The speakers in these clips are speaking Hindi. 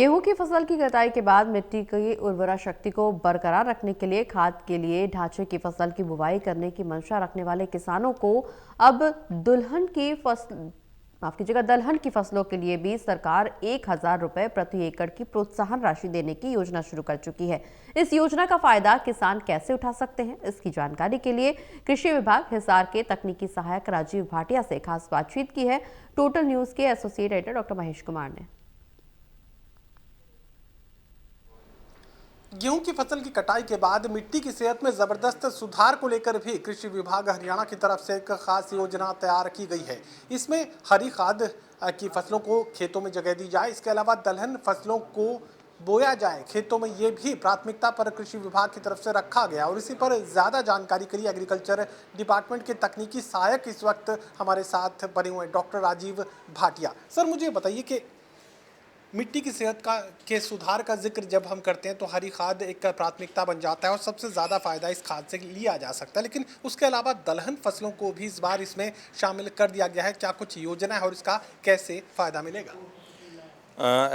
गेहूं की फसल की कटाई के बाद मिट्टी की उर्वरा शक्ति को बरकरार रखने के लिए खाद के लिए ढांचे की फसल की बुवाई करने की मंशा रखने वाले किसानों को अब दलहन की फसलों के लिए भी सरकार 1,000 रुपए प्रति एकड़ की प्रोत्साहन राशि देने की योजना शुरू कर चुकी है। इस योजना का फायदा किसान कैसे उठा सकते हैं, इसकी जानकारी के लिए कृषि विभाग हिसार के तकनीकी सहायक राजीव भाटिया से खास बातचीत की है टोटल न्यूज के associate editor doctor Mahesh Kumar ने। गेहूं की फसल की कटाई के बाद मिट्टी की सेहत में जबरदस्त सुधार को लेकर भी कृषि विभाग हरियाणा की तरफ से एक खास योजना तैयार की गई है। इसमें हरी खाद की फसलों को खेतों में जगह दी जाए, इसके अलावा दलहन फसलों को बोया जाए खेतों में, ये भी प्राथमिकता पर कृषि विभाग की तरफ से रखा गया। और इसी पर ज़्यादा जानकारी के लिए एग्रीकल्चर डिपार्टमेंट के तकनीकी सहायक इस वक्त हमारे साथ बने हुए डॉक्टर राजीव भाटिया। सर, मुझे बताइए कि मिट्टी की सेहत के सुधार का जिक्र जब हम करते हैं तो हरी खाद एक प्राथमिकता बन जाता है और सबसे ज़्यादा फायदा इस खाद से लिया जा सकता है, लेकिन उसके अलावा दलहन फसलों को भी इस बार इसमें शामिल कर दिया गया है। क्या कुछ योजना है और इसका कैसे फ़ायदा मिलेगा?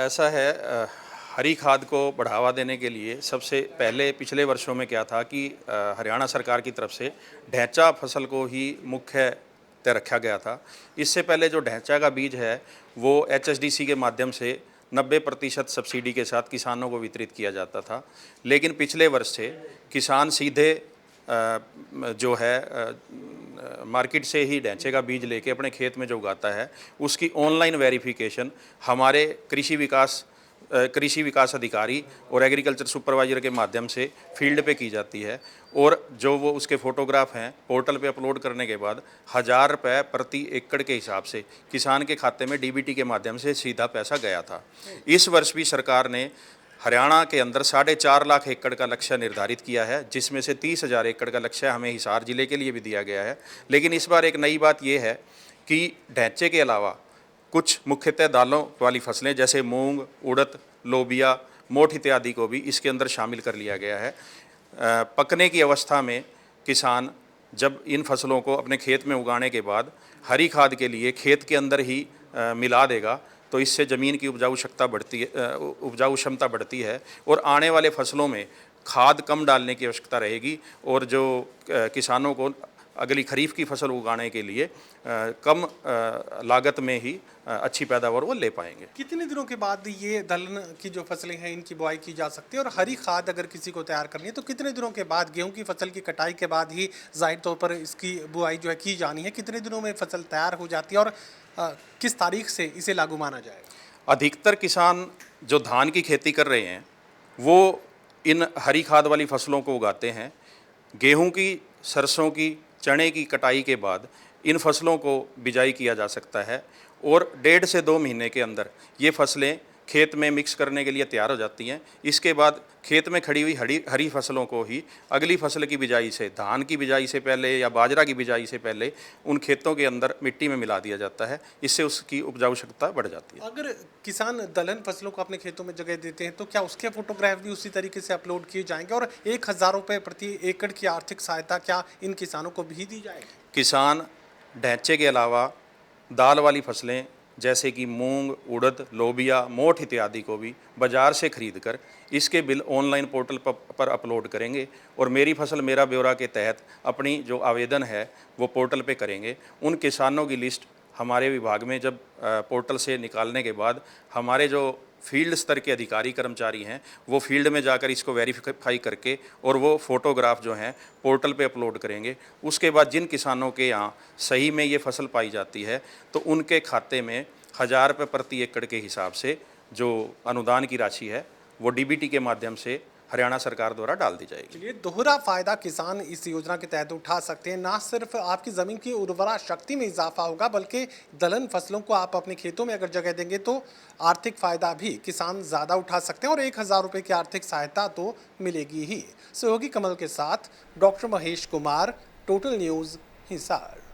ऐसा है, हरी खाद को बढ़ावा देने के लिए सबसे पहले पिछले वर्षों में क्या था कि हरियाणा सरकार की तरफ से ढैंचा फसल को ही मुख्य रखा गया था। इससे पहले जो ढैंचा का बीज है वो HSDC के माध्यम से 90% सब्सिडी के साथ किसानों को वितरित किया जाता था, लेकिन पिछले वर्ष से किसान सीधे जो है मार्केट से ही ढैंचे का बीज लेके अपने खेत में जो उगाता है उसकी ऑनलाइन वेरिफिकेशन हमारे कृषि विकास अधिकारी और एग्रीकल्चर सुपरवाइजर के माध्यम से फील्ड पे की जाती है। और जो वो उसके फ़ोटोग्राफ हैं पोर्टल पे अपलोड करने के बाद 1,000 रुपये प्रति एकड़ के हिसाब से किसान के खाते में DBT के माध्यम से सीधा पैसा गया था। इस वर्ष भी सरकार ने हरियाणा के अंदर 4.5 लाख एकड़ का लक्ष्य निर्धारित किया है, जिसमें से 30,000 एकड़ का लक्ष्य हमें हिसार जिले के लिए भी दिया गया है। लेकिन इस बार एक नई बात यह है कि ढैंचे के अलावा कुछ मुख्यतः दालों वाली फसलें जैसे मूंग, उड़द, लोबिया, मोठ इत्यादि को भी इसके अंदर शामिल कर लिया गया है। पकने की अवस्था में किसान जब इन फसलों को अपने खेत में उगाने के बाद हरी खाद के लिए खेत के अंदर ही मिला देगा तो इससे ज़मीन की उपजाऊ क्षमता बढ़ती है और आने वाले फसलों में खाद कम डालने की आवश्यकता रहेगी और जो किसानों को अगली खरीफ की फसल उगाने के लिए कम लागत में ही अच्छी पैदावार वो ले पाएंगे। कितने दिनों के बाद ये दलहन की जो फसलें हैं इनकी बुआई की जा सकती है? और हरी खाद अगर किसी को तैयार करनी है तो कितने दिनों के बाद, गेहूं की फसल की कटाई के बाद ही जाहिर तौर पर इसकी बुआई जो है की जानी है, कितने दिनों में फसल तैयार हो जाती है और किस तारीख से इसे लागू माना जाएगा? अधिकतर किसान जो धान की खेती कर रहे हैं वो इन हरी खाद वाली फसलों को उगाते हैं। गेहूँ की, सरसों की, चने की कटाई के बाद इन फसलों को बिजाई किया जा सकता है और 1.5 से 2 महीने के अंदर ये फसलें खेत में मिक्स करने के लिए तैयार हो जाती हैं। इसके बाद खेत में खड़ी हुई हरी फसलों को ही अगली फसल की बिजाई से, धान की बिजाई से पहले या बाजरा की बिजाई से पहले उन खेतों के अंदर मिट्टी में मिला दिया जाता है। इससे उसकी उपजाऊ क्षमता बढ़ जाती है। अगर किसान दलहन फसलों को अपने खेतों में जगह देते हैं तो क्या उसके फोटोग्राफ भी उसी तरीके से अपलोड किए जाएंगे? और 1,000 रुपये प्रति एकड़ की आर्थिक सहायता क्या इन किसानों को भी दी जाएगी? किसान ढैंचे के अलावा दाल वाली फसलें जैसे कि मूंग, उड़द, लोबिया, मोठ इत्यादि को भी बाज़ार से खरीद कर इसके बिल ऑनलाइन पोर्टल पर अपलोड करेंगे और मेरी फसल मेरा ब्यौरा के तहत अपनी जो आवेदन है वो पोर्टल पे करेंगे। उन किसानों की लिस्ट हमारे विभाग में जब पोर्टल से निकालने के बाद हमारे जो फील्ड स्तर के अधिकारी कर्मचारी हैं वो फील्ड में जाकर इसको वेरीफाई करके और वो फ़ोटोग्राफ जो हैं पोर्टल पे अपलोड करेंगे। उसके बाद जिन किसानों के यहाँ सही में ये फसल पाई जाती है तो उनके खाते में 1,000 रुपये प्रति एकड़ के हिसाब से जो अनुदान की राशि है वो DBT के माध्यम से हरियाणा सरकार द्वारा डाल दी जाएगी। चलिए, दोहरा फायदा किसान इस योजना के तहत उठा सकते हैं। ना सिर्फ आपकी ज़मीन की उर्वरा शक्ति में इजाफा होगा बल्कि दलहन फसलों को आप अपने खेतों में अगर जगह देंगे तो आर्थिक फ़ायदा भी किसान ज़्यादा उठा सकते हैं और 1,000 रुपये की आर्थिक सहायता तो मिलेगी ही। सहयोगी कमल के साथ doctor Mahesh Kumar, total news, Hisar.